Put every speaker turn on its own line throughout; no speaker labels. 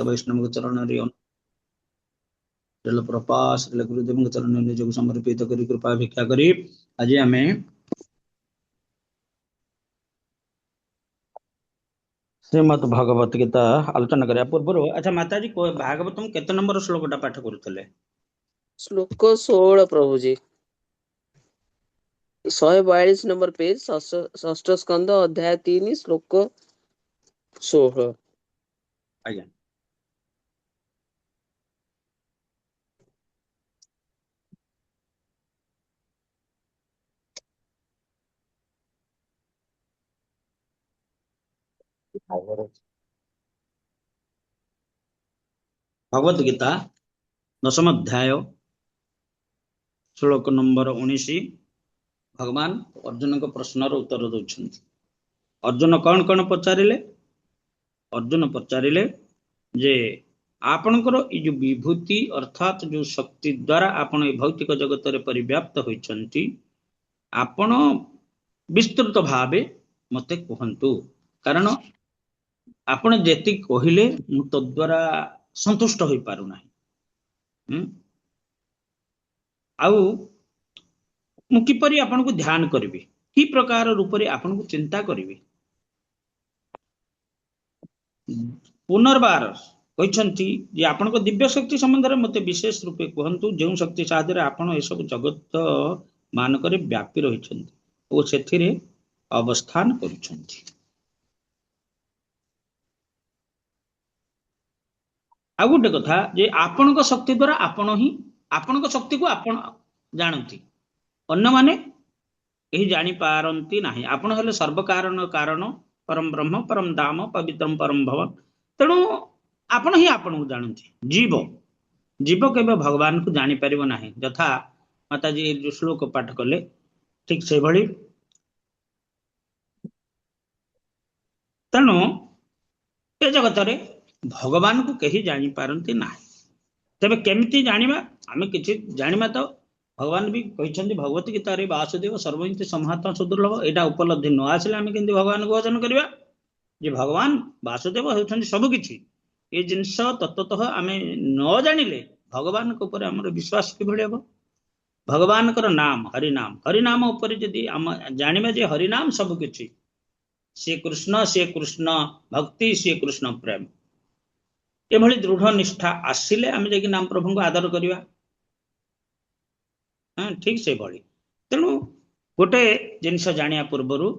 वैष्णव चरण श्रील प्रपात श्रील गुरुदेव चरण निजक समर्पित करी कृपा भिक्षा करी आज आम श्रीमद भगवत गीता आलोचना करिया पूर्व। अच्छा माताजी भागवतम केते नंबर श्लोकटा पाठ करुतले?
श्लोक 16 प्रभुजी 142 नंबर पेज षष्ठ स्कंद अध्याय 3 श्लोक 16।
आज्ञा भगवत गीता दशम अध्याय श्लोक नंबर 19 भगवान अर्जुन को प्रश्नर उत्तर दौरान अर्जुन कौन कौन पचारे? अर्जुन पचारे जे आपणकर ये जो विभूति अर्थात जो शक्ति द्वारा आपण ये भौतिक जगत रे परिव्याप्त होइछंती आपण विस्तृत भावे मते कहंतु, कारण आपण जेति कहिले मु तद्वारा संतुष्ट होई पारु नाही। आउ मु किपरि आपण को ध्यान करबी, की प्रकार रूप रे आपण को चिंता करबी। पुनर्बार कहते जे आपण को दिव्य शक्ति संबंध में मते विशेष रूपे कहतु, जो शक्ति साहाय्य आपण ए सब जगत मानक व्यापी रही और से अवस्थान करुछंती। आ गोटे कथा जे आपण को शक्ति द्वारा आपण ही आपण को शक्ति को आपण जानती, अन्य माने यही जानी पारंती नाही। आपण हेले सर्व कारण कारण परम ब्रह्म परम धाम पवित्रम परम भवन, तेणु आपण ही आपण को जानती। जीव जीव केवल भगवान को जानी परिबो नाही। यथा माताजी जो श्लोक पाठ कले ठीक से भली, तेणु ए जगत रे भगवान को कहीं जानी पारंती नाही। तबे केमिति जानिबा? आमे किछि जानिबा तो भगवान भी कहते भगवत गीता रे वासुदेव सर्वमिति समाहत सुदुर्लभ, एटा उपलब्धि न आसिले आमे केमति भगवान को भजन करिबा? जे भगवान वासुदेव होउछन्ति सब किछि, ए जिनस तत्वतः आमे न जानिले भगवान को ऊपर हमर विश्वास कि भले हबो। भगवान कर नाम हरिनाम ऊपर यदि हम जानिबा जे हरिनाम सब किछि, से कृष्ण भक्ति से कृष्ण प्रेम, एभली दृढ़ निष्ठा आसिले आमे जे नाम प्रभु को आदर करिबा। ठीक से भली तेणु गोटे जिनस जानिया पूर्वरु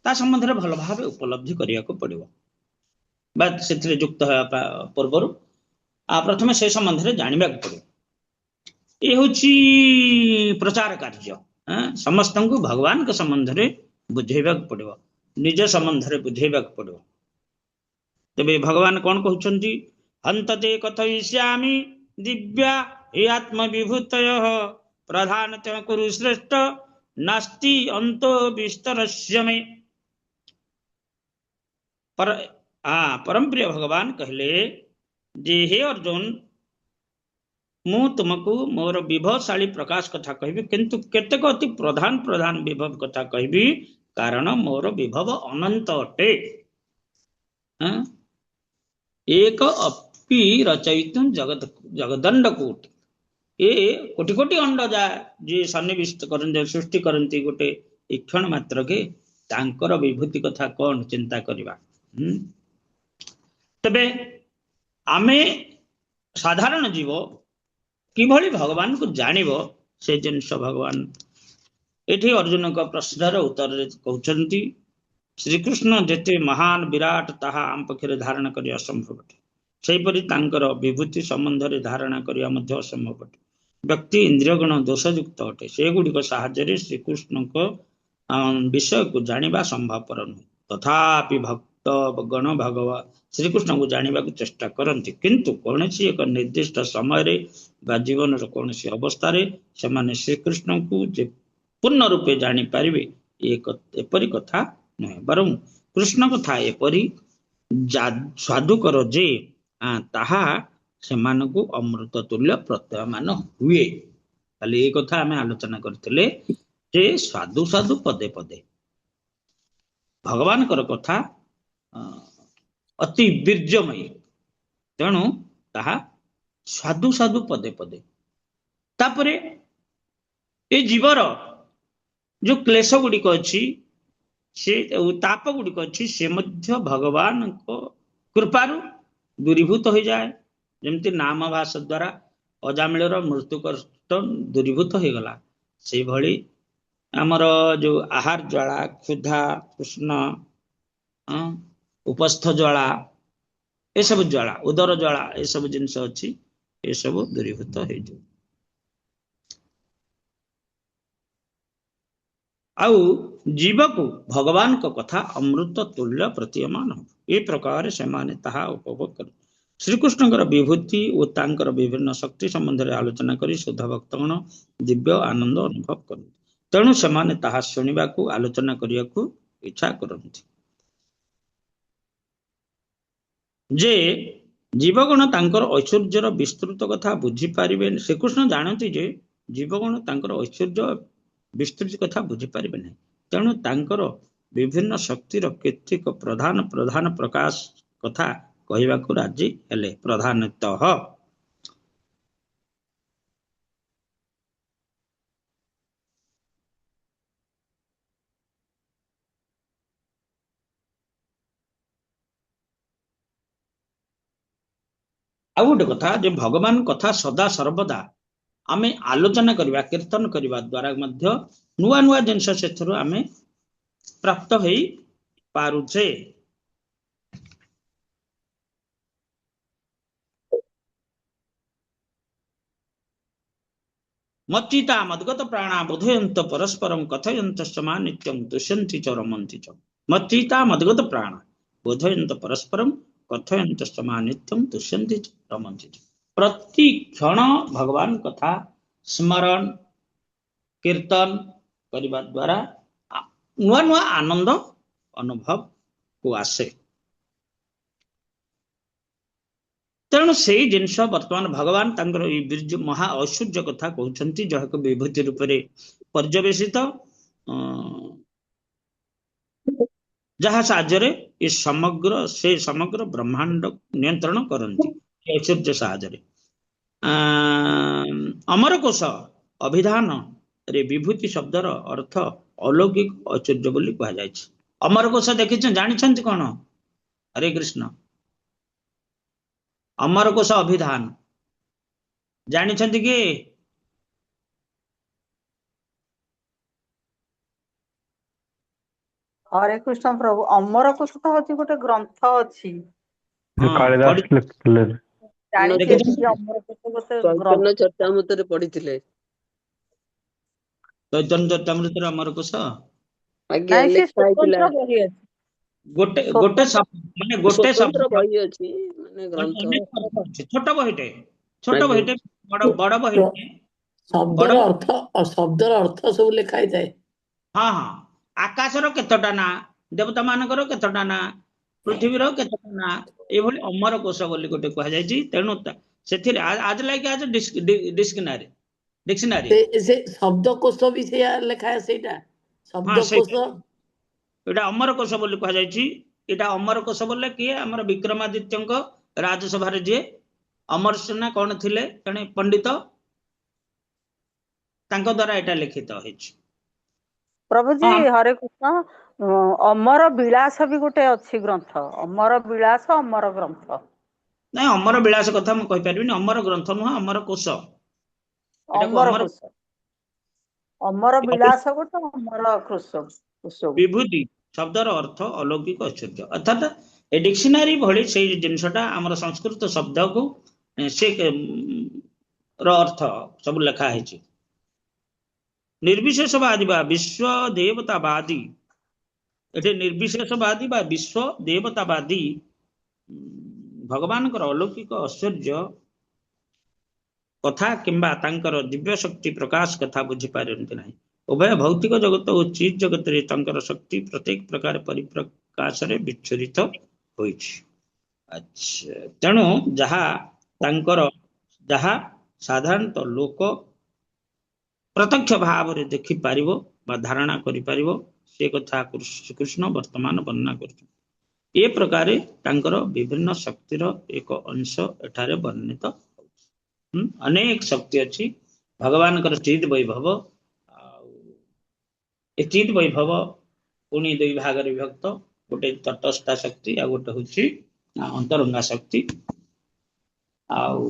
ता संबंध रे भल भाव उपलब्धि करिया को पड़िबो, बा सेथिरे युक्त होया पूर्वरु प्रथमे से संबंध रे जानिबा को पड़िबो। ए होची प्रचार कार्य। समस्त को भगवान के संबंध रे बुझेबा को पड़िबो, निज संबंध रे बुझेबा को पड़िबो। तबे भगवान कौन कहउछन्ति? हन्तते कथयिष्यामि दिव्या हि आत्म विभूतयः प्रधानतः कुरु श्रेष्ठ नास्ति अंतो विस्तरस्य मे। परम प्रिय भगवान कहले जे हे अर्जुन, मु तुमको मोर विभवशाली प्रकाश कथा कहबी, किंतु केतेक अति प्रधान प्रधान विभव कथा कहबी, कारण मोर विभव अनंत अटे। एक अपि रचयितुं जगदंड कोटि, ए कोटि कोटि अंड जा जे सन्निविष्ट करन सृष्टि करंती गोटे क्षण मात्र के तांकर विभूति कथा कौन चिंता करिबा। तबे आमे साधारण जीव किभली भगवान को जानिबो, से जिनस भगवान एठी अर्जुन का प्रश्नर उत्तर कहउछन्ति श्रीकृष्ण जेते महान विराट ताहा आम पक्षे धारणा करिया असंभव अटे, सेहीपरि तांकर विभूति संबंध रे धारणा करिया मध्य असंभव अटे। व्यक्ति इंद्रियगण दोषयुक्त अटे, से गुड़िक साहाय्य श्रीकृष्ण को विषय को जानिबा संभवपर नुहे। तथापि भक्त गण भगवान श्रीकृष्ण को जानिबा को चेष्टा करती, किंतु कौनसी एक निर्दिष्ट समय रे बा जीवन कौनसी अवस्था रे सेमाने श्रीकृष्ण को जे पूर्ण रूपे जानी पारिबे एपरि कथा नुहे। बरं कृष्ण कथा एपरि साधु कर जे ताहा सेमानकु अमृत तुल्य प्रत्ययमान हुए। खाली ये कथा आमे आलोचना करथिले जे साधु साधु पदे पदे भगवान कर कथा अति बीर्यमयी, ତେଣୁ ତାହା ସାଧୁ ସାଧୁ ପଦେ ପଦେ। ତାପରେ ଏ ଜୀବର ଯୋଉ କ୍ଲେଶ ଗୁଡିକ ଅଛି, ସେ ତାପ ଗୁଡିକ ଅଛି, ସେ ମଧ୍ୟ ଭଗବାନଙ୍କ କୃପାରୁ ଦୂରୀଭୂତ ହୋଇଯାଏ। ଯେମିତି ନାମ ଭାଷ ଦ୍ୱାରା ଅଜାମିଳର ମୃତ୍ୟୁ କଷ୍ଟ ଦୂରୀଭୂତ ହେଇଗଲା, ସେଇଭଳି ଆମର ଯୋଉ ଆହାର ଜ୍ୱାଳା, କ୍ଷୁଧା, କୃଷ୍ଣ, ଉପସ୍ଥ ଜ୍ୱାଳା, ଏସବୁ ଜ୍ୱାଳା, ଉଦର ଜ୍ୱାଳା, ଏସବୁ ଜିନିଷ ଅଛି, ଏସବୁ ଦୂରୀଭୂତ ହେଇଯିବ। ଆଉ ଜୀବକୁ ଭଗବାନଙ୍କ କଥା ଅମୃତ ତୁଲ୍ୟ ପ୍ରତୀୟମାନ ହବ, ଏ ପ୍ରକାର ସେମାନେ ତାହା ଉପଭୋଗ କର। ଶ୍ରୀକୃଷ୍ଣଙ୍କର ବିଭୂତି ଓ ତାଙ୍କର ବିଭିନ୍ନ ଶକ୍ତି ସମ୍ବନ୍ଧରେ ଆଲୋଚନା କରି ଶୁଦ୍ଧ ଭକ୍ତଗଣ ଦିବ୍ୟ ଆନନ୍ଦ ଅନୁଭବ କରନ୍ତି। ତେଣୁ ସେମାନେ ତାହା ଶୁଣିବାକୁ, ଆଲୋଚନା କରିବାକୁ ଇଚ୍ଛା କରନ୍ତି। ଯେ ଜୀବଗଣ ତାଙ୍କର ଐଶ୍ୱର୍ଯ୍ୟର ବିସ୍ତୃତ କଥା ବୁଝିପାରିବେନି। ଶ୍ରୀକୃଷ୍ଣ ଜାଣନ୍ତି ଯେ ଜୀବଗଣ ତାଙ୍କର ଐଶ୍ୱର୍ଯ୍ୟ ବିସ୍ତୃତି କଥା ବୁଝିପାରିବେ ନାହିଁ। ତେଣୁ ତାଙ୍କର ବିଭିନ୍ନ ଶକ୍ତିର କେତେକ ପ୍ରଧାନ ପ୍ରଧାନ ପ୍ରକାଶ କଥା କହିବାକୁ ରାଜି ହେଲେ। ପ୍ରଧାନତଃ ଆଉ ଗୋଟେ କଥା, ଯେ ଭଗବାନ କଥା ସଦା ସର୍ବଦା ଆମେ ଆଲୋଚନା କରିବା, କୀର୍ତ୍ତନ କରିବା ଦ୍ୱାରା ମଧ୍ୟ ନୂଆ ନୂଆ ଜିନିଷ ସେଥିରୁ ଆମେ ପ୍ରାପ୍ତ ହେଇ ପାରୁଛେ। ମଚ୍ଚିତା ମଦ୍ଗତ ପ୍ରାଣା ବୋଧୟନ୍ତ ପରସ୍ପରಂ କଥୟନ୍ତ ସମା ନିତ୍ୟଂ ଦୁଷ୍ୟନ୍ତି च ରମନ୍ତି च। ମଚ୍ଚିତା ମଦ୍ଗତ ପ୍ରାଣ ବୋଧୟନ୍ତ ପରସ୍ପରಂ କଥୟନ୍ତ ସମା ନିତ୍ୟଂ ଦୁଷ୍ୟନ୍ତି च ରମନ୍ତି च। ପ୍ରତି କ୍ଷଣ ଭଗବାନ କଥା ସ୍ମରଣ କୀର୍ତ୍ତନ କରିବା ଦ୍ୱାରା ନୂଆ ନୂଆ ଆନନ୍ଦ ଅନୁଭବ କୁ ଆସେ। ତେଣୁ ସେଇ ଜିନିଷ ବର୍ତ୍ତମାନ ଭଗବାନ ତାଙ୍କର ଏଇ ବୀର୍ଯ୍ୟ ମହା ଐଶ୍ୱର୍ଯ୍ୟ କଥା କହୁଛନ୍ତି, ଯାହାକୁ ବିଭୂତି ରୂପରେ ପର୍ଯ୍ୟବେସିତ, ଯାହା ସାହାଯ୍ୟରେ ସେ ସମଗ୍ର ବ୍ରହ୍ମାଣ୍ଡ ନିୟନ୍ତ୍ରଣ କରନ୍ତି ଐଶ୍ୱର୍ଯ୍ୟ ସାହାଯ୍ୟରେ। ଅମରକୋଷ ଅଭିଧାନରେ ବିଭୂତି ଶବ୍ଦର ଅର୍ଥ ଅଲୌକିକ ଐଶ୍ୱର୍ଯ୍ୟ ବୋଲି କୁହାଯାଇଛି। ଅମରକୋଷ ଦେଖିଛନ୍ତି, ଜାଣିଛନ୍ତି କଣ? ହରେ କୃଷ୍ଣ। ଅମରକୋଷ ଅଭିଧାନ ଜାଣିଛନ୍ତି କି?
ହରେ କୃଷ୍ଣ ପ୍ରଭୁ, ଅମରକୋଷ ତ ହଉଛି ଗୋଟେ ଗ୍ରନ୍ଥ ଅଛି,
କାଳିଦାସ ଲେଖିଥିଲେ।
ଜାଣିଛି
ଦେଖିଛନ୍ତି?
ଏତିକି, ଅମରକୋଷ ଗୋଟେ
ଚୈତନ୍ୟ
ଗ୍ରନ୍ଥ।
ଚରିତାମୃତରେ ପଢିଥିଲେ।
ଚୈତନ୍ୟ ଚରିତାମୃତରେ ଅମରକୋଷ
ଆଜ୍ଞା,
ନାଇଁ, ସେ
ଲେଖା ହେଇଥିଲା।
ସ୍ୱତନ୍ତ୍ର ବହି ଅଛି,
ଗୋଟେ
ସ୍ୱତନ୍ତ୍ର
ମାନେ ଗୋଟେ
ସ୍ୱତନ୍ତ୍ର
ଶବ୍ଦ,
ବହି ଅଛି, ମାନେ ଗ୍ରନ୍ଥ।
ଅନେକ ଅର୍ଥ ଅଛି। ଛୋଟ ବହିଟେ, ଛୋଟ
ଆଜ୍ଞା।
ବହିଟେ, ବଡ ବହି ବଡ
ଶବ୍ଦର ଅର୍ଥ ସବୁ ଲେଖା ହେଇଥାଏ।
ହଁ ହଁ। ଆକାଶର କେତେଟା ନା, ଦେବତା ମାନଙ୍କର କେତେଟା ନା, ପୃଥିବୀର କେତେଟା ନା, ଏଇଭଳି ଅମରକୋଷ ବୋଲି ଗୋଟେ କୁହାଯାଇଛି। ତେଣୁ ସେଥିରେ ଆଜ ଲାଇକ ଆଜ ଡିକ୍ସନାରୀ
ସେ ଶବ୍ଦକୋଷ ବି ସେଇଆ ଲେଖା, ସେଇଟା ଶବ୍ଦକୋଷ।
ଏଇଟା ଅମରକୋଷ ବୋଲି କୁହାଯାଇଛି। ଏଇଟା ଅମରକୋଷ ବୋଲେ କିଏ? ଆମର ବିକ୍ରମାଦିତ୍ୟଙ୍କ ରାଜସଭାରେ ଯିଏ ଅମରସେନା କଣ ଥିଲେ, ଜଣେ ପଣ୍ଡିତ, ତାଙ୍କ ଦ୍ୱାରା ଏଇଟା ଲିଖିତ ହେଇଛି।
ପ୍ରଭୁଜୀ। ହରେ କୃଷ୍ଣ। ଅମର ବିଳାସ ବି ଗୋଟେ ଅଛି ଗ୍ରନ୍ଥ, ଅମର ବିଳାସ, ଅମର ଗ୍ରନ୍ଥ।
ନାଇଁ, ଅମର ବିଳାସ କଥା ମୁଁ କହିପାରିବିନି। ଅମର ଗ୍ରନ୍ଥ ନୁହଁ, ଅମର କୋଷ।
ଅମରକୋଷ, ଅମର ବିଳାସ ଗୋଟେ, ଅମର କୃଷ।
ବିଭୂତି ଶବ୍ଦର ଅର୍ଥ ଅଲୌକିକ ଐଶ୍ୱର୍ଯ୍ୟ, ଅର୍ଥାତ ଏ ଡିକ୍ସନାରୀ ଭଳି ସେଇ ଜିନିଷଟା ଆମର ସଂସ୍କୃତ ଶବ୍ଦକୁ ସେ ର ଅର୍ଥ ସବୁ ଲେଖା ହେଇଛି। ନିର୍ବିଶେଷବାଦୀ ବା ବିଶ୍ୱ ଦେବତାବାଦୀ, ଏଠି ନିର୍ବିଶେଷବାଦୀ ବା ବିଶ୍ୱ ଦେବତାବାଦୀ ଭଗବାନଙ୍କର ଅଲୌକିକ ଐଶ୍ୱର୍ଯ୍ୟ କଥା କିମ୍ବା ତାଙ୍କର ଦିବ୍ୟ ଶକ୍ତି ପ୍ରକାଶ କଥା ବୁଝିପାରନ୍ତି ନାହିଁ। ଉଭୟ ଭୌତିକ ଜଗତ ଓ ଚିତ୍ ଜଗତରେ ତାଙ୍କର ଶକ୍ତି ପ୍ରତ୍ୟେକ ପ୍ରକାର ପରିପ୍ରକାଶରେ ବିଚ୍ଛୁରିତ ହୋଇଛି। ଆଚ୍ଛା, ତେଣୁ ଯାହା ସାଧାରଣତଃ ଲୋକ ପ୍ରତ୍ୟକ୍ଷ ଭାବରେ ଦେଖିପାରିବ ବା ଧାରଣା କରିପାରିବ, ସେ କଥା ଶ୍ରୀକୃଷ୍ଣ ବର୍ତ୍ତମାନ ବର୍ଣ୍ଣନା କରୁଛନ୍ତି। ए प्रकार तांकर विभिन्न शक्तिर एक अंश एठारे वर्णित अनेक शक्ति अच्छी भगवान चित वैभव ए चित वैभव पुणी दुई भाग विभक्त गोटे तटस्था शक्ति आ गोटे हूँ अंतरंगा शक्ति आउ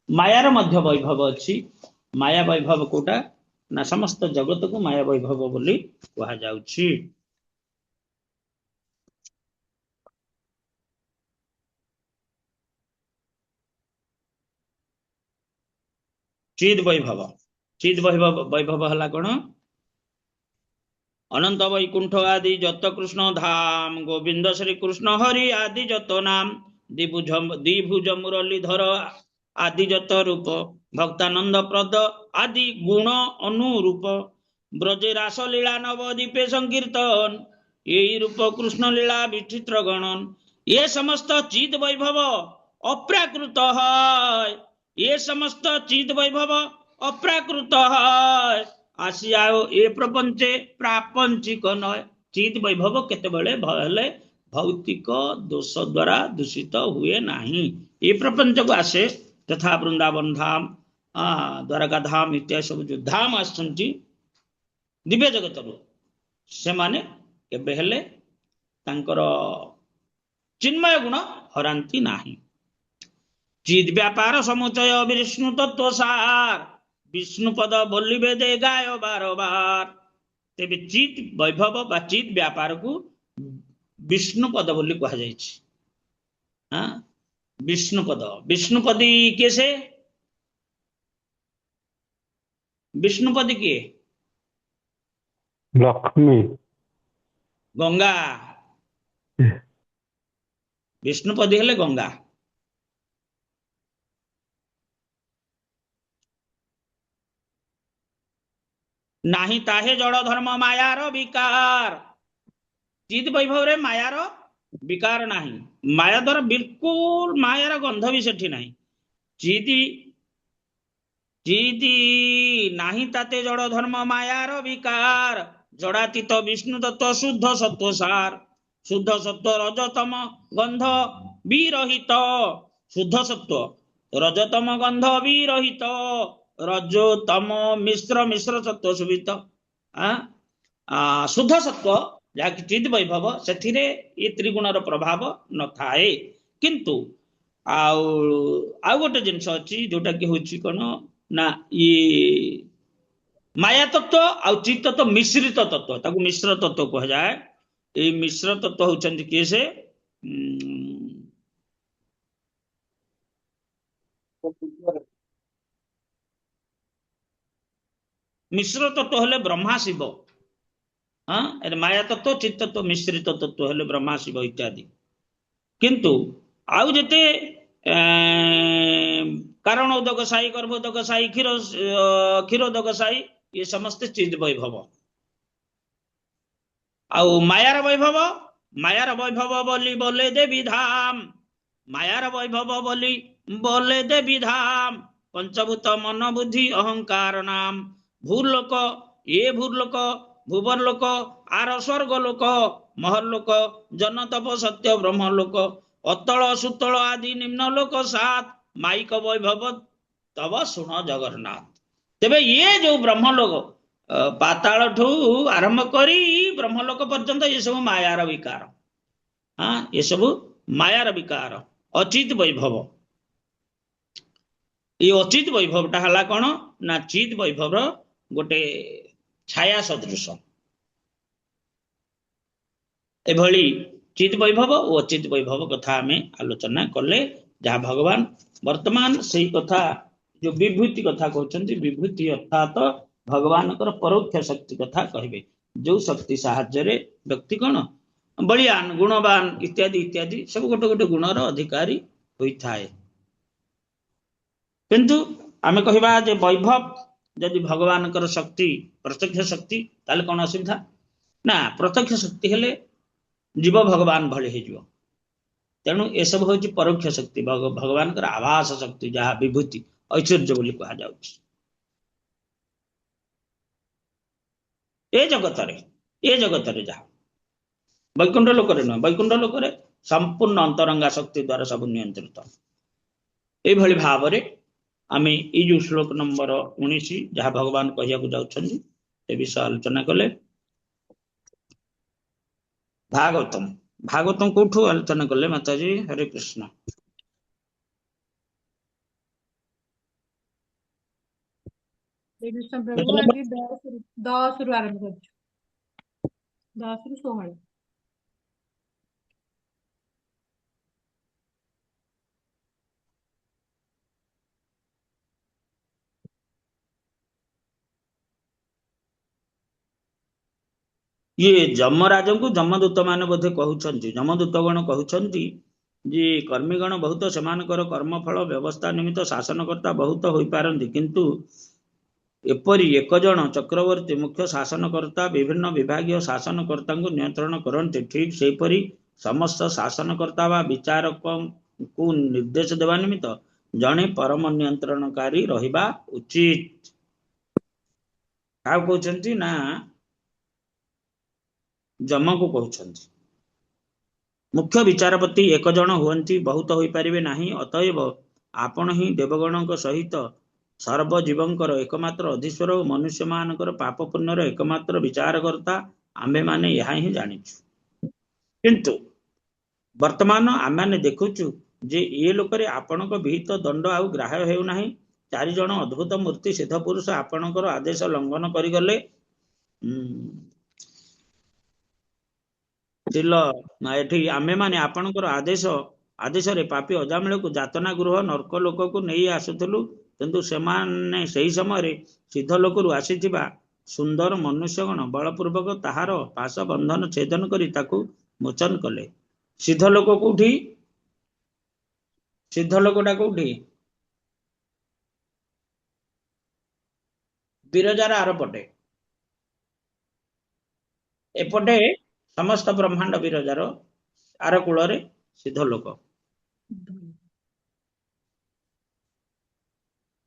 मायार मध्य वैभव अच्छी माया वैभव कोटा ना समस्त जगत को माया वैभव बोली कहा जाउछि। चिद वैभव वैभव हला कोन अनंत वैकुंठ आदि जत कृष्ण धाम गोविंद श्री कृष्ण हरि आदि जत नाम द्विभुज मुरलीधर आदि जत रूप भक्तानंद प्रद आदि गुण अनुरूप ब्रजे रास लीला नवदीपे संकीर्तन यही रूप कृष्ण लीला विचित्र गणन ये समस्त चित वैभव अप्राकृत है ये समस्त चित वैभव अप्राकृत है आसी आओ ए प्रपंचे प्रापंचिक नय चित वैभव केतेबेले भले भौतिक दोष द्वारा दूषित हुए नहीं ये प्रपंच को आसे तथा वृंदावन धाम द्वारका धाम इत्यादि सब जो धाम आसुंची दिव्य जगत से माने केबे हेले तांकर चिन्मय गुण हरांती नाही। चिद व्यापार समुचय विष्णु तत्व सार विष्णु पद बोलिबे दे गाय बार बार तेबे चित वैभव बा चित व्यापार को विष्णु पद बोली कहा जायछि। हाँ विष्णुपदी कैसे विष्णुपदी के
लक्ष्मी
गंगा विष्णुपदी हेले गंगा नाही ताहे जड़ धर्म मायार विकार चित वैभव रे मायार विकार नाही माया द्वारा बिल्कुल मायार गंध भी सेठी नाही चिदी चिदी नाही ताते जड़ धर्म मायार विकार जड़ातीत विष्णु तत्व शुद्ध सत्व सार शुद्ध सत्व रजतम गंध विरहित शुद्ध सत्व रजतम गंध विरहित रजोतम मिश्र मिश्र सत्व सुवित शुद्ध सत्व जहाँकि चिद वैभव से ये त्रिगुणर प्रभाव न थाए किंतु आउ गोटे जिनस अच्छी जोटा कि हूँ कौन ना ये माया तत्व आउ चित तत्व मिश्रित तत्व ताकू मिश्र तत्व कह जाए ये मिश्र तत्व होचंती किए से मिश्र तत्व हेले ब्रह्मा शिव माया तत्व चित्त तत्व मिश्रित तत्व हेले ब्रह्मा शिव इत्यादि किंतु आउ जेते कारण उदक साई गर्भोदक साई क्षीरोदक साई ये समस्त चिद वैभव आउ मायार वैभव बोली बोले देवी धाम मायार वैभव बोली बोले देवी धाम पंचभूत मन बुद्धि अहंकार नाम भूलोक ये भूलोक भुवर लोक आर स्वर्ग लोक महर लोक जन तप सत्य ब्रह्म लोक अतल सुतल आदि निम्न लोक सात माइक वैभव तब सुन जगन्नाथ तेबे ये जो ब्रह्मलोक पाताल ठू आरंभ करी ब्रह्मलोक पर्यंत ये सब मायार विकार ये सब मायार विकार अचित वैभव ये अचित वैभवटा हला कौन ना चित वैभव गोटे छाया सदृश एभली चित वैभव और अचित वैभव कथा आम आलोचना कले जहाँ भगवान वर्तमान से कथा जो विभूति कथा कहते विभूति अर्थात भगवान परोक्ष शक्ति कथा कहे जो शक्ति साहाय्य व्यक्ति कौन बलियान गुणवान इत्यादि इत्यादि सब गोटे गोटे गुणर अधिकारी होता है किंतु आम कहवा जे वैभव जदि भगवान शक्ति प्रत्यक्ष शक्ति ताले कौन असुविधा ना प्रत्यक्ष शक्ति हेले जीव भगवान भले हो तेणु ये सब हूँ परोक्ष शक्ति भगवान आभास शक्ति जहाँ विभूति ऐश्वर्य बोली कहा जाउछि ए जगत रे जहाँ वैकुंठ लोक वैकुंठ लोक संपूर्ण अंतरंगा शक्ति द्वारा सब नियंत्रित ये भाव आम ये जो श्लोक नंबर 19 जहाँ भगवान कहू जाऊँ विषय आलोचना कले। भागवतम भागवतम कौठू आलोचना कले माताजी? हरे कृष्ण।
कृष्ण प्रभु आज 10 रु आरंभ कर 10 रु 16।
ये जमराज को जमदूत मान बोधे कहउछंती, जमदूत गण कहउछंती जे कर्मीगण बहुत सेमानकर कर्मफल व्यवस्था निमित्त शासनकर्ता बहुत होई पारंती, किंतु एपरी एक जन चक्रवर्ती मुख्य शासनकर्ता विभिन्न विभागीय शासनकर्ता को नियंत्रण करते, ठीक सेपरी समस्त शासनकर्ता वा विचारक को निर्देश देवा निमित्त जने परम नियंत्रणकारी रहिबा उचित। क्या कहउछंती ना जम को कहउछंती मुख्य विचारपति एक जन हुअंती, बहुत होई परिबे नाही, अतएव आपण ही देवगणक सहित सर्वजीवंकर एकमात्र अधीश्वर और मनुष्य मानकर पाप पुण्यर एकमात्र विचारकर्ता आम्भे माने यह ही जानिछु। किंतु वर्तमान आम मैंने देखुचु जे ये लोकरे आपणक विहित दंड आउ ग्राह्य हेउ नाही। 4 जन अद्भुत मूर्ति सिद्ध पुरुष आपणकर आदेश लंघन करिगले। एठी आमे माने आपणकर आदेश रे पापी अजामिल को जातना गृह नरक लोक को नहीं आसुथलु, किंतु सेमाने सही समय रे सिद्ध लोक रु आसीथिबा सुंदर मनुष्यगण बलपूर्वक ताहार पाश बंधन छेदन करी ताकू मोचन कले। सिद्ध लोक कोठी? सिद्ध लोकटा कोठी? बिरजार आरपटे, एपटे समस्त ब्रह्मांड विरजार आर कूल सिद्ध लोक।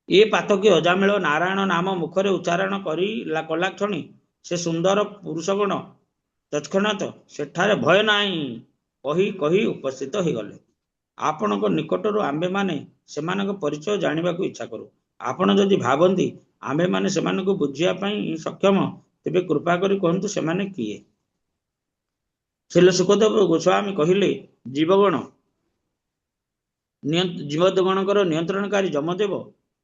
ये पातकी अजामिल नारायण नाम मुखरे उच्चारण कला क्षणी से सुंदर पुरुषगण तत्क्षणात सेठारे भय नाही कही कही उपस्थित हो गले। आपण निकटर आंबे माने सेमानक परिचय जानिबा को इच्छा करू। आपण जदि भावंती आंबे माने सेमानक बुझिया पई सक्षम, तेबे कृपा करी कहंतु सेमाने किए? श्रील सुखदेव गोस्वामी कहिले, जीवगणकर नियंत्रणकारी जमदेव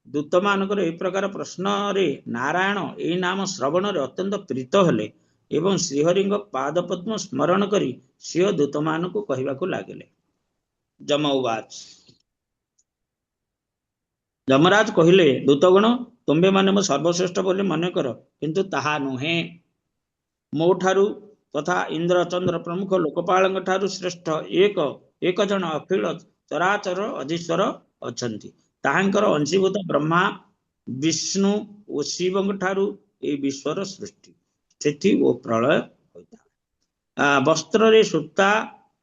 दूत मानकर ए प्रकार प्रश्न रे नारायण ए नाम श्रवण रे अत्यंत प्रीत हेले एवं श्रीहरि पादपद्म स्मरण करी सिंह दूत मान को कहवाकू लागिले। जम उवाच, जमराज कहिले, दूतगण तुम्बे माने मो सर्वश्रेष्ठ बोली मन कर, किंतु ताहा नुहे। मो ठारू तथा इंद्र चंद्र प्रमुख लोकपाल ठारू श्रेष्ठ एक जन अखिल चराचर अधीश्वर अछंती। ताहांकर अंशीभूत ब्रह्मा विष्णु और शिव ठारू ए विश्वर सृष्टि स्थिति और प्रलय होता। वस्त्र रे सूता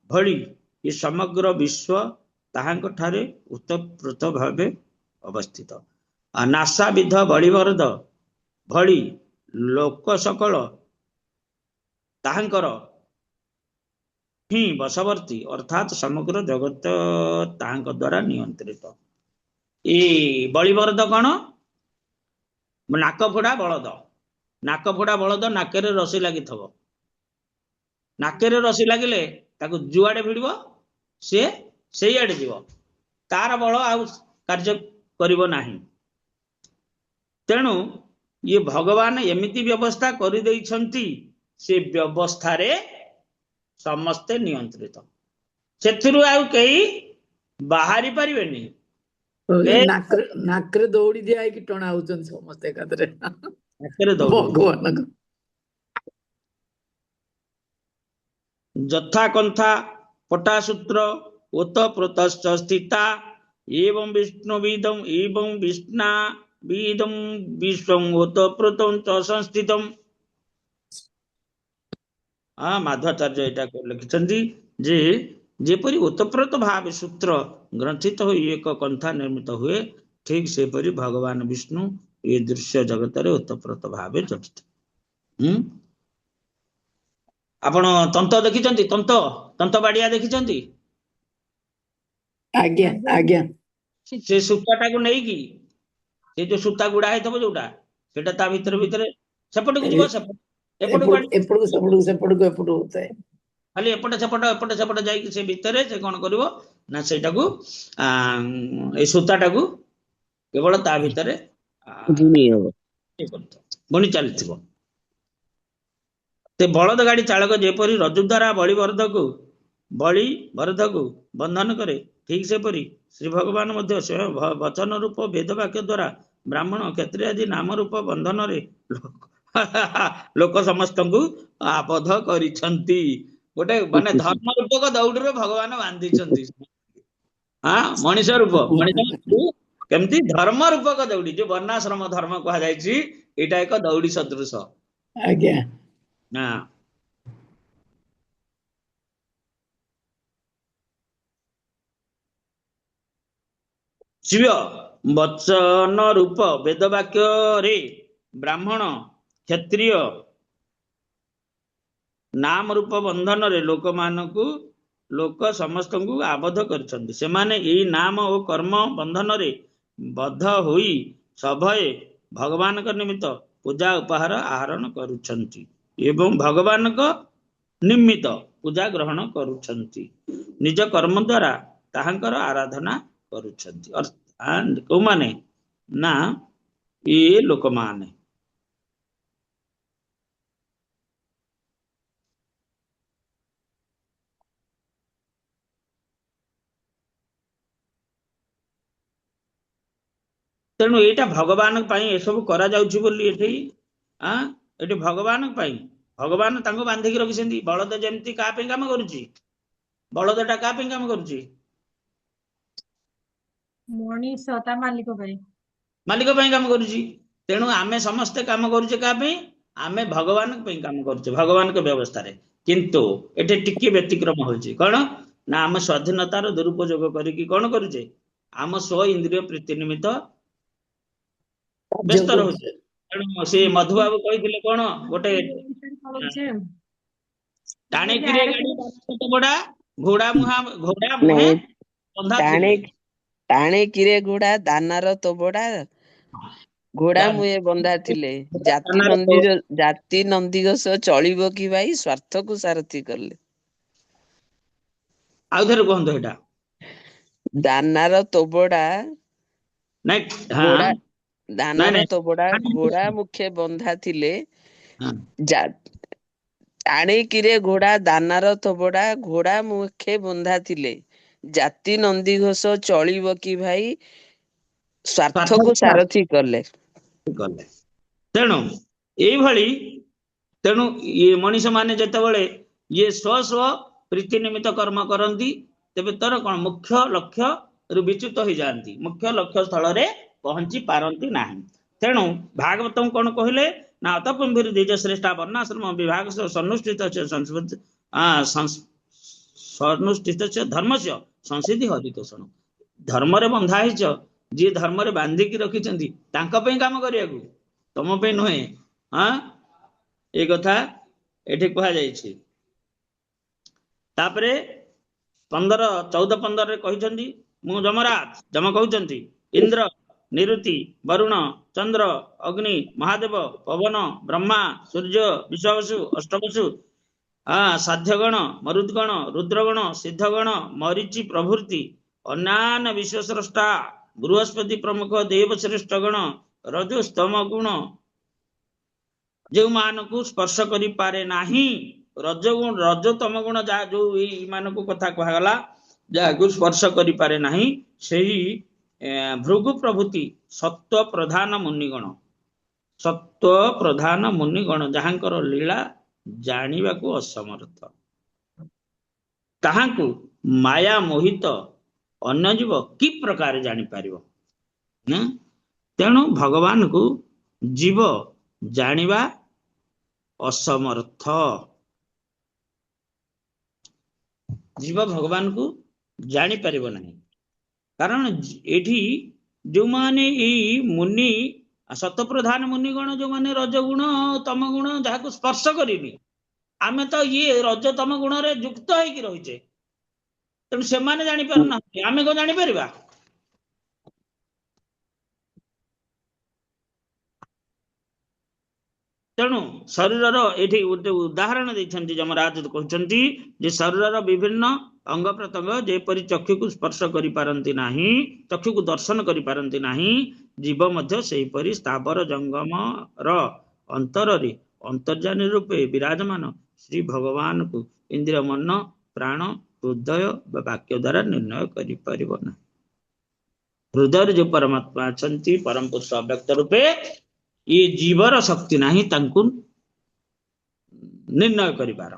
भली ये समग्र विश्व ताहांक ठारे उत्तप्रोत भावे अवस्थित। नासाविध बलिवरद भली लोक सकल ताहांकर ही वशवर्ती, अर्थात समग्र जगत ताहांक द्वारा नियंत्रित। ए बलिवरद कौन? नाकफोड़ा बलद। नाकफोड़ा बलद नाकेरे रसी लगी थव। नाकेरे रसी लगिले ताकू जुआड़े भिड़ब सी से आड़े जीव, तार बल आउ कार्य करिबो नाही। तेणु ये भगवान एमिति व्यवस्था करि दैछंती, से व्यवस्था रे समस्ते नियंत्रित, सेथिरु आउ कई बाहरी परिबेनी।
नाकरे दौड़ी दिया कि टणा होचन समस्ते एकादरे
नाकरे दौड़ी
भगवान
जथा कंथा पटासूत्र उत प्रोतश्च स्थिता एवं विष्णुविदम एवं विष्णा विदम विश्वं उत प्रोतं च संस्थितम। माधवाचार्य एटा लिखिछन्ति जे जेपरि ओतप्रोत भाव सूत्र ग्रंथित हो एक कंथा निर्मित हुए, ठीक से परि भगवान विष्णु ये दृश्य जगत रे ओतप्रोत भाव जटित। ଆପଣ ତନ୍ତ ଦେଖିଛନ୍ତି? ତନ୍ତ ବାଡିଆ ଦେଖିଛନ୍ତି?
ଆଜ୍ଞା ଆଜ୍ଞା
ସେ ସୂତାଟାକୁ ନେଇକି ସେ ଯୋଉ ସୂତା ଗୁଡା ହେଇଥିବ ଯୋଉଟା ସେଟା ତା ଭିତରେ ଭିତରେ ସେପଟକୁ ଯିବ, ଏପଟକୁ
ଏପଟକୁ ସେପଟକୁ ଥାଏ।
ଖାଲି ଏପଟେ ସେପଟ ଯାଇକି ସେ ଭିତରେ ସେ କଣ କରିବ ନା ସେଇଟାକୁ ଏଇ ସୂତାଟାକୁ କେବଳ ତା ଭିତରେ
ବୁଣି ହବ।
ବୁଣି ଚାଲିଥିବ। ସେ ବଳଦ ଗାଡି ଚାଳକ ଯେପରି ରଜୁ ଦ୍ୱାରା ବଳି ବରଦକୁ ବନ୍ଧନ କରେ, ଠିକ ସେପରି ଶ୍ରୀ ଭଗବାନ ମଧ୍ୟ ସ୍ୱୟଂ ବଚନ ରୂପ ବେଦ ବାକ୍ୟ ଦ୍ୱାରା ବ୍ରାହ୍ମଣ କ୍ଷତ୍ରିୟ ଆଦି ନାମ ରୂପ ବନ୍ଧନରେ ଲୋକ ସମସ୍ତଙ୍କୁ ଆବଦ୍ଧ କରିଛନ୍ତି। ଗୋଟେ ମାନେ ଧର୍ମ ରୂପକ ଦୌଡିରେ ଭଗବାନ ବାନ୍ଧିଛନ୍ତି। ମଣିଷ ରୂପ କେମିତି ଧର୍ମ ରୂପକ ଦୌଡି, ଯୋଉ ବର୍ଣ୍ଣାଶ୍ରମ ଧର୍ମ କୁହାଯାଇଛି, ଏଇଟା ଏକ ଦୌଡି ସଦୃଶ।
ଆଜ୍ଞା
ଶିବ ବଚନ ରୂପ ବେଦ ବାକ୍ୟରେ ବ୍ରାହ୍ମଣ କ୍ଷତ୍ରିୟ ନାମ ରୂପ ବନ୍ଧନରେ ଲୋକ ସମସ୍ତଙ୍କୁ ଆବଦ୍ଧ କରିଛନ୍ତି। ସେମାନେ ଏଇ ନାମ ଓ କର୍ମ ବନ୍ଧନରେ ବଦ୍ଧ ହୋଇ ସଭଏ ଭଗବାନଙ୍କ ନିମିତ୍ତ ପୂଜା ଉପହାର ଆହରଣ କରୁଛନ୍ତି ଏବଂ ଭଗବାନଙ୍କ ନିମିତ୍ତ ପୂଜା ଗ୍ରହଣ କରୁଛନ୍ତି। ନିଜ କର୍ମ ଦ୍ୱାରା ତାହାଙ୍କର ଆରାଧନା କରୁଛନ୍ତି। କୋଉମାନେ ନା ଏ ଲୋକମାନେ। ତେଣୁ ଏଇଟା ଭଗବାନଙ୍କ ପାଇଁ ଏସବୁ କରାଯାଉଛି ବୋଲି ଏଠି ଭଗବାନଙ୍କ ପାଇଁ ଭଗବାନ ତାଙ୍କୁ ବାନ୍ଧିକି ରଖିଛନ୍ତି। ବଳଦ ଯେମିତି କାହା ପାଇଁ କାମ କରୁଛି? ବଳଦଟା କାହା ପାଇଁ କାମ କରୁଛି?
ମଣିଷ ତା ମାଲିକ ପାଇଁ
କାମ କରୁଛି। ତେଣୁ ଆମେ ସମସ୍ତେ କାମ କରୁଛେ କାହା ପାଇଁ? ଆମେ ଭଗବାନଙ୍କ ପାଇଁ କାମ କରୁଛେ, ଭଗବାନଙ୍କ ବ୍ୟବସ୍ଥାରେ। କିନ୍ତୁ ଏଠି ଟିକେ ବ୍ୟତିକ୍ରମ ହଉଛି। କଣ ନା ଆମେ ସ୍ୱାଧୀନତାର ଦୁରୁପଯୋଗ କରିକି କଣ କରୁଛେ? ଆମ ସ୍ୱ ଇନ୍ଦ୍ରିୟ ପ୍ରୀତି ନିମିତ୍ତ ବ୍ୟସ୍ତ ରହୁଛେ। ତେଣୁ ସେ ମଧୁବାବୁ କହିଥିଲେ କଣ, ଗୋଟେ ଟାଣିକିରେ ଗାଡି ଘୋଡା ମୁହେଁ ବନ୍ଧା ଥିଲେ।
ଟାଣିକିରେ ଘୋଡା ଦାନାର ତୋବଡା, ଘୋଡା ମୁହେ ବନ୍ଧା ଥିଲେ। ଜାତି ନନ୍ଦିଘୋଷ ଚଳିବ କି ଭାଇ, ସ୍ୱାର୍ଥକୁ ସାରଥି କଲେ।
ଆଉ ଥରେ କୁହନ୍ତୁ ଏଇଟା।
ଦାନାର ତୋବଡା ଘୋଡା ମୁଖେ ବନ୍ଧା ଥିଲେ। ଟାଣିକିରେ ଘୋଡା ଦାନାର ତୋବଡା, ଘୋଡା ମୁଖେ ବନ୍ଧା ଥିଲେ। ଜାତି ନନ୍ଦିଘୋଷ ଚଳିବ କି ଭାଇ, ସ୍ୱାର୍ଥକୁ ସାରଥି କଲେ।
ତେଣୁ ଏଇଭଳି ମଣିଷ ମାନେ ଯେତେବେଳେ ସ୍ୱ ପ୍ରୀତି ନିମିତ୍ତ କର୍ମ କରନ୍ତି, ତେବେ ତୋର କଣ ମୁଖ୍ୟ ଲକ୍ଷ୍ୟରୁ ବିଚ୍ୟୁତ ହେଇଯାଆନ୍ତି, ମୁଖ୍ୟ ଲକ୍ଷ୍ୟ ସ୍ଥଳରେ ପହଞ୍ଚି ପାରନ୍ତି ନାହିଁ। ତେଣୁ ଭାଗବତମ୍ କଣ କହିଲେ ନା ଅତପମ୍ଭିର ଦ୍ୱିଜ ଶ୍ରେଷ୍ଠା ବର୍ଣ୍ଣାଶ୍ରମ ବିଭାଗ ସନ୍ନୁଷ୍ଠିତ ଧର୍ମସ୍ୟ ସଂସିଦ୍ଧି ହରିତୋଷଣ। ଧର୍ମରେ ବନ୍ଧା ହେଇଛ, ଯିଏ ଧର୍ମରେ ବାନ୍ଧିକି ରଖିଛନ୍ତି, ତାଙ୍କ ପାଇଁ କାମ କରିବାକୁ, ତମ ପାଇଁ ନୁହେଁ। ଏ କଥା ଏଠି କୁହାଯାଇଛି। ତାପରେ 14-15ରେ କହିଛନ୍ତି, ମୁଁ ଯମରାଜ, ଯମ କହୁଛନ୍ତି ଇନ୍ଦ୍ର, ନିରୁତି, ବରୁଣ, ଚନ୍ଦ୍ର, ଅଗ୍ନି, ମହାଦେବ, ପବନ, ବ୍ରହ୍ମା, ସୂର୍ଯ୍ୟ, ବିଶ୍ୱାବସୁ, ଅଷ୍ଟବସୁ, ସାଧ୍ୟଗଣ, ମରୁଦ୍ଗଣ, ରୁଦ୍ରଗଣ, ସିଦ୍ଧଗଣ, ମରିଚି ପ୍ରଭୃତି ଅନ୍ୟାନ୍ୟ ବିଶ୍ୱସ୍ରଷ୍ଟା, ବୃହସ୍ପତି ପ୍ରମୁଖ ଦେବଶ୍ରେଷ୍ଠ ଗଣ, ରଜସ୍ତମ ଗୁଣ ଯେଉଁମାନଙ୍କୁ ସ୍ପର୍ଶ କରିପାରେ ନାହିଁ, ରଜତମ ଗୁଣ ଯାହା ଯୋଉ ଏଇମାନଙ୍କୁ କଥା କୁହାଗଲା, ଯାହାକୁ ସ୍ପର୍ଶ କରିପାରେ ନାହିଁ, ସେହି ଭୃଗୁ ପ୍ରଭୃତି ସତ୍ୱ ପ୍ରଧାନ ମୁନିଗଣ ଯାହାଙ୍କର ଲୀଳା ଜାଣିବାକୁ ଅସମର୍ଥ, ତାହାଙ୍କୁ ମାୟା ମୋହିତ ଅନ୍ୟ ଜୀବ କି ପ୍ରକାର ଜାଣିପାରିବ? ତେଣୁ ଭଗବାନଙ୍କୁ ଜୀବ ଜାଣିବା ଅସମର୍ଥ। ଜୀବ ଭଗବାନଙ୍କୁ ଜାଣିପାରିବ ନାହିଁ। କାରଣ ଏଠି ଯୋଉମାନେ ଏଇ ମୁନି ସତପ୍ରଧାନ ମୁନିଗଣ, ଯୋଉମାନେ ରଜଗୁଣ ତମ ଗୁଣ ଯାହାକୁ ସ୍ପର୍ଶ କରିନି, आमे तो ये रजतम गुण रे युक्त होइकी रहिचे तेणु सेमाने जानि पारुना आमे को जानि परिबा तेणु शरीर एठी गोटे उदाहरण देइछन्ति जमराज कहउछन्ति जे शरीर विभिन्न अंग प्रत्यंग जेपरि चक्षु को स्पर्श करि पारंती नाही चक्षु को दर्शन करि पारंती नाही जीव मध्य सेहिपरि स्थावर जंगम र अंतर रे अंतर्जानी रूपे विराजमान श्री भगवान को इंद्रिय मन प्राण हृदय वाक्य द्वारा निर्णय करि परिबो ना हृदय जो परमात्मा अछन्ति परम पुरुष अव्यक्त रूपे ये जीवर शक्ति नहीं तांकु निर्णय करिबार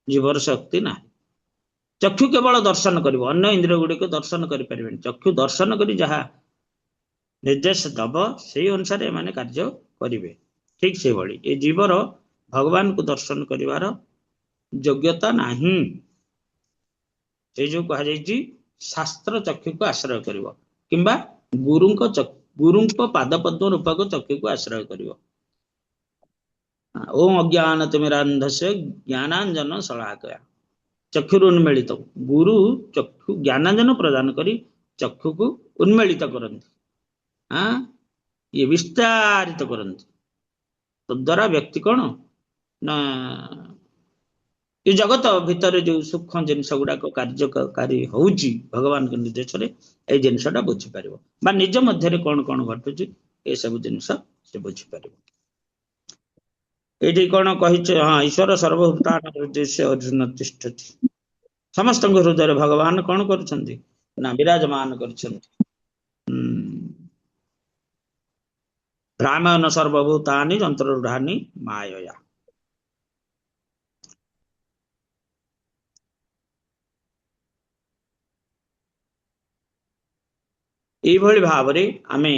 जीवर शक्ति ना चक्षु केवल दर्शन करिवो अन्य इंद्रिय गुडी को दर्शन करि परिबेन चक्षु दर्शन करी जहा निर्देश दब से अनुसार माने कार्य करिवे ठीक से भली ए जीवर भगवान को दर्शन करिवार योग्यता नहीं से जो कहा जायछि शास्त्र चक्षु को आश्रय करिवो किंबा गुरु को पाद पद्म रूप को चक्षु को आश्रय करिवो ओम अज्ञान तिमिरांधस्य ज्ञानांजन शलाकया चक्षुर उन्मेलित गुरु चक्षु ज्ञानांजन प्रदान करी चक्षु को उन्मेलित करंती ये विस्तारित करंती तद्वारा व्यक्ति कौन ना ये जगत भितर जो सूक्ष्म जिनस गुड़ाक कार्यकारी होउची भगवान के निर्देश रे ए जिनसटा बुझी पारिबो बा निज मध्य कौन कौन घटुची ए सब जिनस से बुझी पारिबो एठी कौन कहिছে हाँ ईश्वर सर्वभूतानां उद्देश्य अर्जुन तिष्ठति समस्त हृदय भगवान कौन करुछन्ति ना विराजमान करुछन्ति रामायण सर्वभूतानि यंत्ररूढ़ानि मायया एभली भाव रे आमे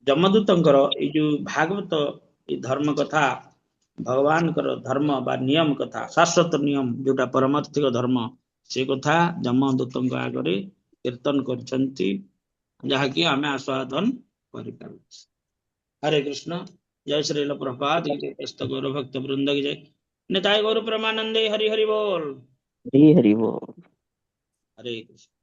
जमदूतंकर ए जो भागवत ए धर्म कथा भगवान कर धर्म बा नियम कथा शाश्वत नियम जोटा परमार्थिक धर्म से कथा जमदूतंक आगे कीर्तन करछन्ति जहा कि आमे आस्वादन करि पारु हरे कृष्ण जय श्री प्रभुपाद गौर भक्त वृंद की जय निताय गौर प्रमानंदे हरि हरि बोल
हरि हरि बोल
हरे कृष्ण।